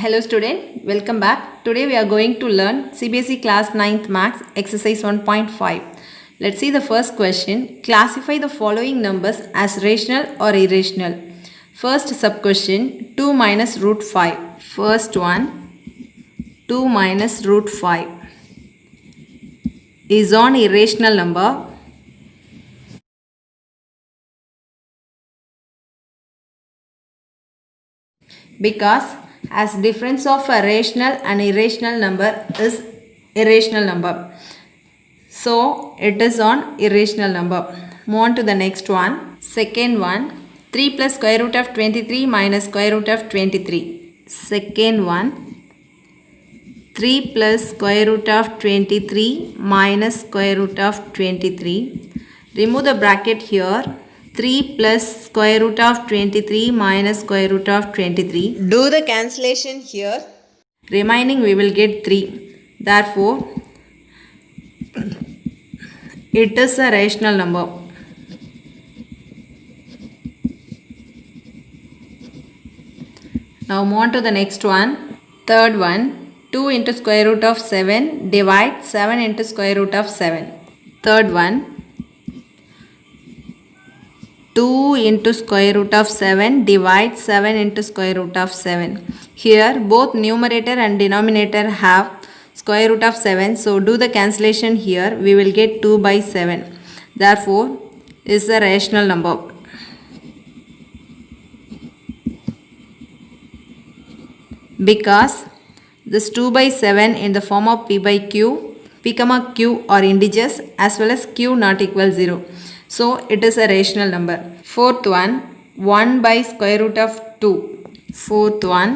Hello student, welcome back. Today we are going to learn CBSE class 9th maths exercise 1.5. Let's see the first question. Classify the following numbers as rational or irrational. First sub question 2 minus root 5. First one 2 minus root 5 is an irrational number because as difference of a rational and irrational number is irrational number. So it is on irrational number. Move on to the next one. Second one 3 plus square root of 23 minus square root of 23. Second one 3 plus square root of 23 minus square root of 23. Remove the bracket here. 3 plus square root of 23 minus square root of 23. Do the cancellation here. Remaining we will get 3. Therefore, it is a rational number. Now move on to the next one. Third one. 2 into square root of 7 divide 7 into square root of 7. Third one. 2 into square root of 7 divide 7 into square root of 7. Here both numerator and denominator have square root of 7. So do the cancellation here. We will get 2 by 7. Therefore, is a rational number. Because this 2 by 7 in the form of p by q, p comma q are integers as well as q not equal 0. So it is a rational number. Fourth one 1 by square root of 2. Fourth one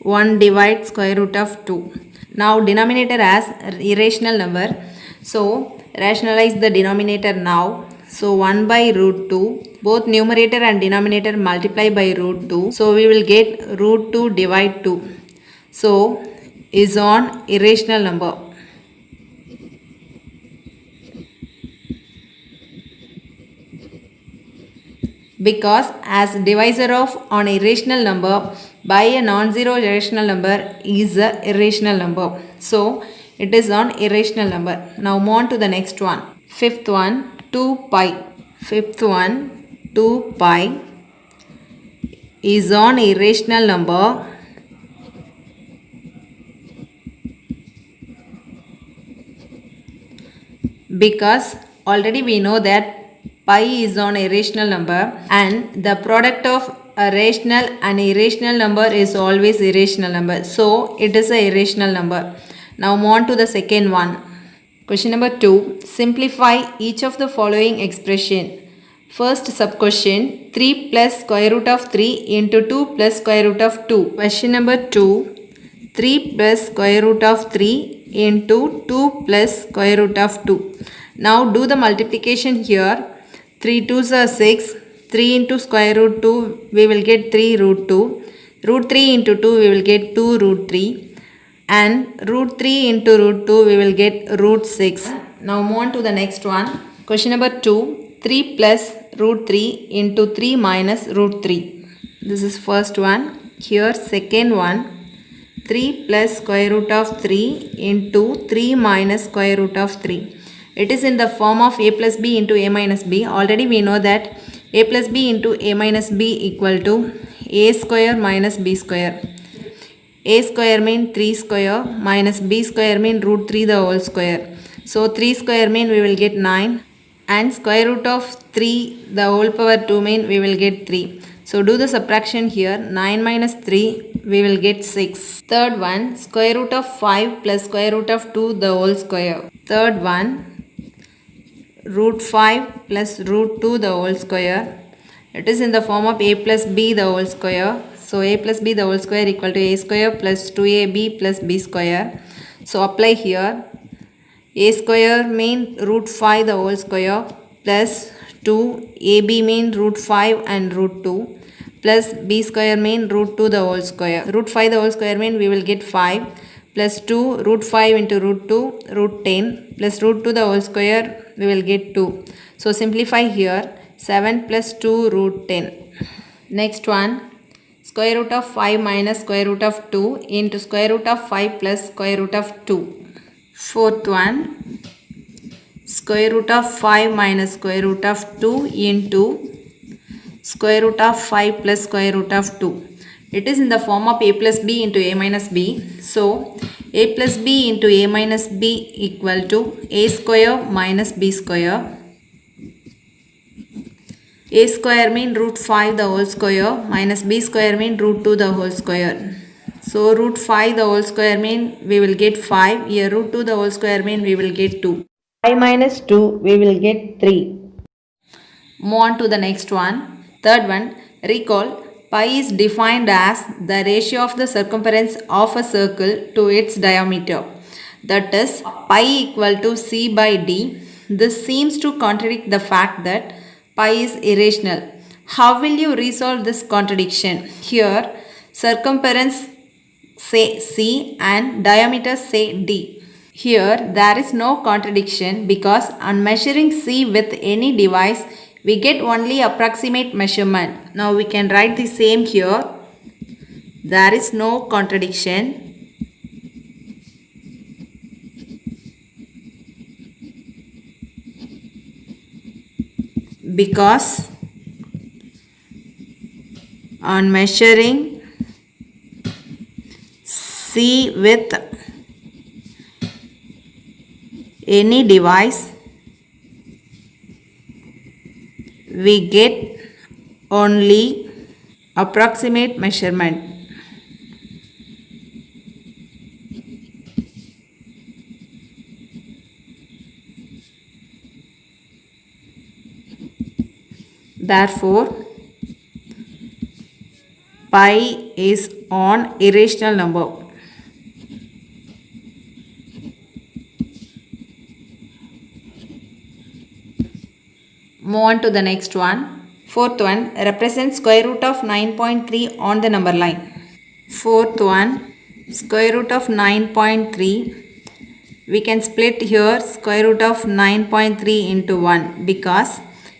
1 divide square root of 2. Now denominator as irrational number. So rationalize the denominator now. So 1 by root 2. Both numerator and denominator multiply by root 2. So we will get root 2 divide 2. So is an irrational number. Because as divisor of an irrational number by a non-zero rational number is a irrational number. So it is an irrational number. Now move on to the next one. Fifth one 2 pi. Fifth one 2 pi is an irrational number because already we know that pi is an irrational number and the product of a rational and irrational number is always irrational number. So it is a irrational number. Now move on to the second one. Question number 2. Simplify each of the following expression. First sub question 3 plus square root of 3 into 2 plus square root of 2. Question number 2. 3 plus square root of 3 into 2 plus square root of 2. Now do the multiplication here. 3 2s are 6. 3 into square root 2 we will get 3 root 2. Root 3 into 2 we will get 2 root 3. And root 3 into root 2 we will get root 6. Now move on to the next one. Question number 2. 3 plus root 3 into 3 minus root 3. This is first one. Here second one. 3 plus square root of 3 into 3 minus square root of 3. It is in the form of a plus b into a minus b. Already we know that a plus b into a minus b equal to a square minus b square. A square mean 3 square minus b square mean root 3 the whole square. So 3 square mean we will get 9 and square root of 3 the whole power 2 mean we will get 3. So do the subtraction here. 9 minus 3 we will get 6. Third one square root of 5 plus square root of 2 the whole square. Third one root 5 plus root 2 the whole square. It is in the form of a plus b the whole square. So a plus b the whole square equal to a square plus 2ab plus b square. So apply here. A square mean root 5 the whole square plus 2 ab mean root 5 and root 2 plus b square mean root 2 the whole square. Root 5 the whole square mean we will get 5 plus 2 root 5 into root 2 root 10 plus root 2 the whole square we will get 2. So simplify here. 7 plus 2 root 10. Next one square root of 5 minus square root of 2 into square root of 5 plus square root of 2. Fourth one, square root of 5 minus square root of 2 into square root of 5 plus square root of 2. It is in the form of a plus b into a minus b. So, a plus b into a minus b equal to a square minus b square. A square mean root 5 the whole square minus b square mean root 2 the whole square. So, root 5 the whole square mean we will get 5. Here root 2 the whole square mean we will get 2. 5 minus 2 we will get 3. Move on to the next one. Third one, recall pi is defined as the ratio of the circumference of a circle to its diameter. That is pi equal to c by d. This seems to contradict the fact that pi is irrational. How will you resolve this contradiction? Here, circumference say c and diameter say d. Here, there is no contradiction because on measuring c with any device, we get only approximate measurement. Now we can write the same here. There is no contradiction because on measuring C with any device, we get only approximate measurement. Therefore, pi is an irrational number. Move on to the next one. Fourth one, represent square root of 9.3 on the number line. Fourth one, square root of 9.3. We can split here square root of 9.3 into 1 because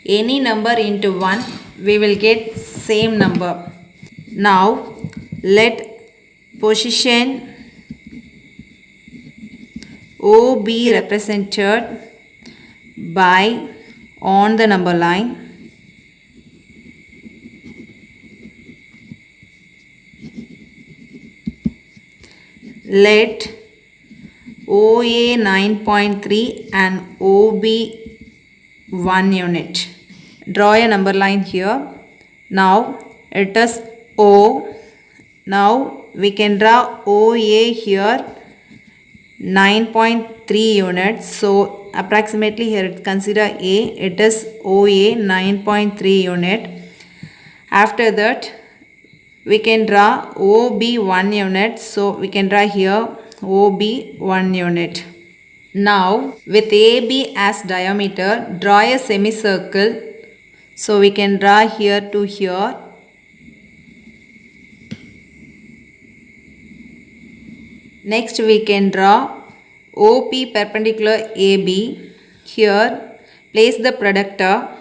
any number into 1 we will get same number. Now let position O be represented by on the number line. Let OA 9.3 and OB 1 unit. Draw a number line here. Now it is O. Now we can draw OA here 9.3 units. So approximately here it consider A. It is OA 9.3 unit. After that we can draw OB 1 unit. So we can draw here OB 1 unit. Now with AB as diameter, draw a semicircle. So we can draw here to here. Next we can draw OP perpendicular AB. Here place the productor.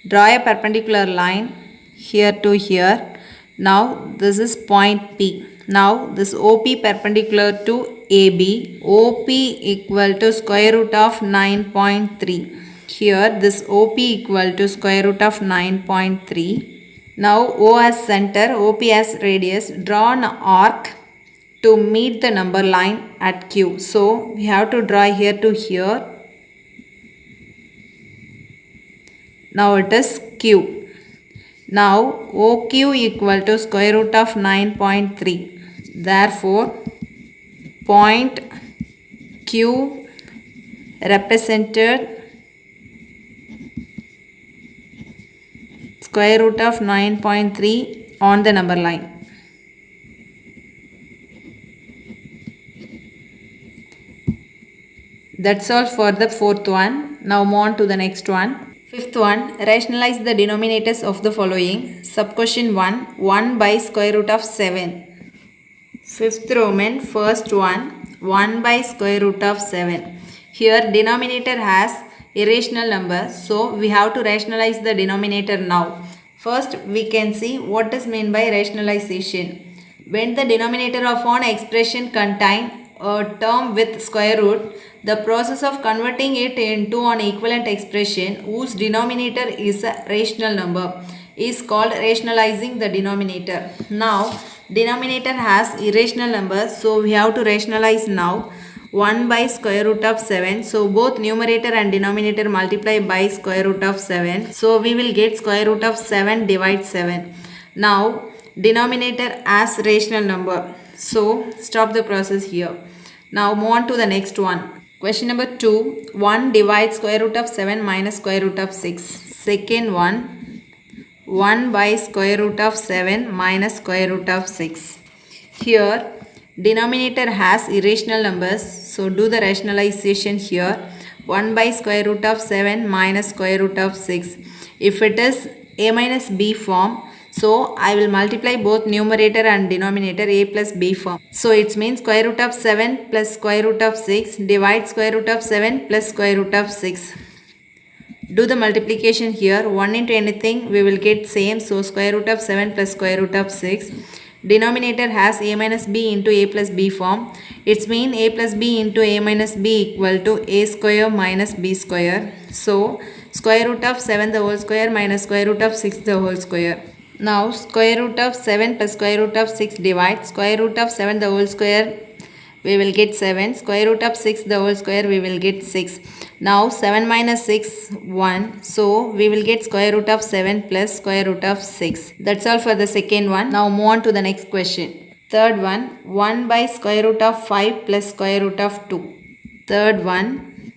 Draw a perpendicular line here to here. Now this is point P. Now this OP perpendicular to AB. OP equal to square root of 9.3. Here this OP equal to square root of 9.3. Now O as center, OP as radius. Draw an arc to meet the number line at Q. So we have to draw here to here. Now it is Q. Now OQ equal to square root of 9.3. Therefore, point Q represented square root of 9.3 on the number line. That's all for the fourth one. Now move on to the next one. Fifth one, rationalize the denominators of the following. Sub-question 1, 1 by square root of 7. Fifth Roman, first one, 1 by square root of 7. Here denominator has irrational number. So we have to rationalize the denominator now. First, we can see what is meant by rationalization. When the denominator of an expression contain a term with square root, the process of converting it into an equivalent expression whose denominator is a rational number is called rationalizing the denominator. Now, denominator has irrational numbers, so we have to rationalize now. 1 by square root of 7. So both numerator and denominator multiply by square root of 7. So we will get square root of 7 divide 7. Now denominator as rational number. So stop the process here. Now move on to the next one. Question number 2. 1 divides square root of 7 minus square root of 6. Second one. 1 by square root of 7 minus square root of 6. Here denominator has irrational numbers, so do the rationalization here. 1 by square root of 7 minus square root of 6. If it is a minus b form, so I will multiply both numerator and denominator a plus b form. So it means square root of 7 plus square root of 6 divide square root of 7 plus square root of 6. Do the multiplication here. 1 into anything we will get same, so square root of 7 plus square root of 6. Denominator has a minus b into a plus b form. It's mean a plus b into a minus b equal to a square minus b square. So square root of 7 the whole square minus square root of 6 the whole square. Now square root of 7 plus square root of 6 divide square root of 7 the whole square, we will get 7. Square root of 6 the whole square, we will get 6. Now 7 minus 6, 1. So we will get square root of 7 plus square root of 6. That's all for the second one. Now move on to the next question. Third one. 1 by square root of 5 plus square root of 2. Third one.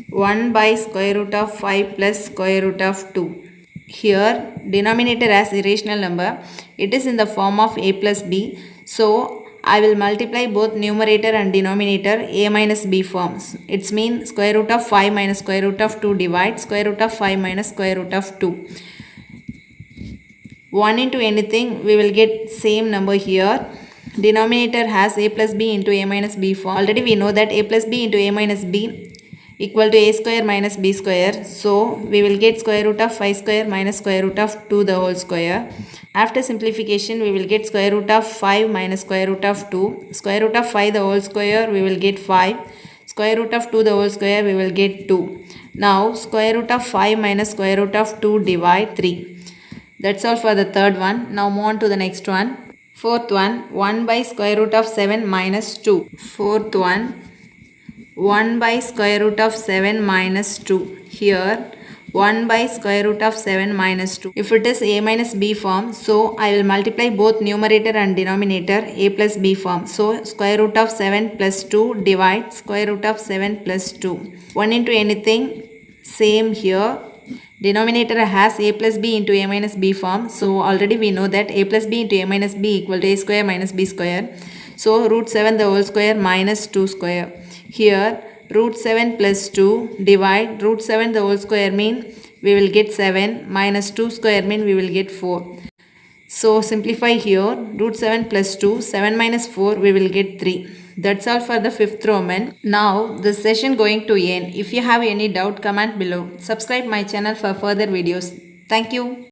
1 by square root of 5 plus square root of 2. Here denominator as irrational number. It is in the form of a plus b. So I will multiply both numerator and denominator a minus b forms. It's mean square root of 5 minus square root of 2 divide square root of 5 minus square root of 2. 1 into anything we will get same number here. Denominator has a plus b into a minus b form. Already we know that a plus b into a minus b equal to a square minus b square. So we will get square root of 5 square minus square root of 2 the whole square. After simplification we will get square root of 5 minus square root of 2. Square root of 5 the whole square, we will get 5. Square root of 2 the whole square, we will get 2. Now square root of 5 minus square root of 2 divide 3. That's all for the third one. Now move on to the next one. Fourth one. 1 by square root of 7 minus 2. Fourth one. 1 by square root of 7 minus 2. Here 1 by square root of 7 minus 2. If it is a minus b form, so I will multiply both numerator and denominator a plus b form. So square root of 7 plus 2 divide square root of 7 plus 2. 1 into anything same here. Denominator has a plus b into a minus b form. So already we know that a plus b into a minus b equal to a square minus b square. So root 7 the whole square minus 2 square. Here root 7 plus 2 divide root 7 the whole square mean we will get 7 minus 2 square mean we will get 4. So simplify here. Root 7 plus 2, 7 minus 4, we will get 3. That's all for the fifth Roman. Now the session going to end. If you have any doubt, comment below. Subscribe my channel for further videos. Thank you.